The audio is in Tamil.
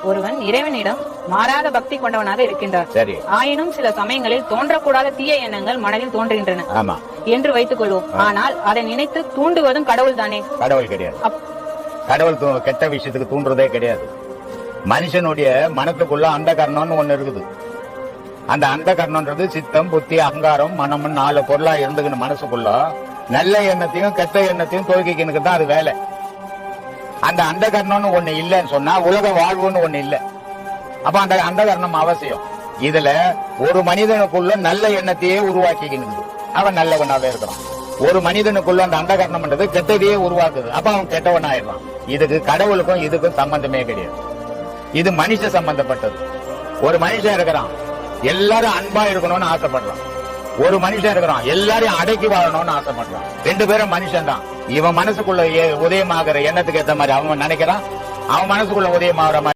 ஒருவன் இறைவனிடம் மாறாத பக்தி கொண்டவனாக இருக்கின்றார். சரி. ஆயினும் சில சமயங்களில் தோன்றக்கூடாத தீய எண்ணங்கள் மனதில் தோன்றுகின்றன. ஆமா. என்று வைத்துக் கொள்வோம். ஆனால் அதை நினைத்து தூண்டுவதும் கடவுள் தானே? கடவுள் கிடையாது. கடவுள் கெட்ட விஷயத்துக்கு தூண்டுறதே கிடையாது. மனுஷனுடைய மனத்துக்குள்ள அந்த கர்ணம்னு ஒண்ணு இருக்குது. அந்த அந்த கர்ணம்ன்றது சித்தம், புத்தி, அகங்காரம், மனம் 4 பொருளா இருந்துக்கணும். மனசுக்குள்ள நல்ல எண்ணத்தையும் கெட்ட எண்ணத்தையும் தொகுக்கினுக்கு தான் அது வேலை. அந்த அந்த கர்ணம்னு ஒண்ணு இல்லைன்னு சொன்னா உலக வாழ்வுன்னு ஒண்ணு இல்ல. அப்ப அந்த அந்த கர்ணம் அவசியம். இதுல ஒரு மனிதனுக்குள்ள நல்ல எண்ணத்தையே உருவாக்கிக்கணும். அவன் நல்லவனாவே இருக்கிறான். ஒரு மனிதனுக்குள்ள அந்த அந்த கர்ணம்ன்றது கெட்டதையே உருவாக்குது. அப்ப அவன் கெட்டவன் ஆயிடுறான். இதுக்கு கடவுளுக்கும் இதுக்கும் சம்பந்தமே கிடையாது. இது மனுஷ சம்பந்தப்பட்டது. ஒரு மனுஷன் இருக்கிறான், எல்லாரும் அன்பா இருக்கணும்னு ஆசைப்படுறான். ஒரு மனுஷன் இருக்கிறான், எல்லாரையும் அடக்கி வாழணும்னு ஆசைப்படுறான். 2 பேரும் மனுஷன் தான். இவன் மனசுக்குள்ள உதயமாகிற எண்ணத்துக்கு ஏற்ற மாதிரி அவன் நினைக்கிறான், அவன் மனசுக்குள்ள உதயமாகிற மாதிரி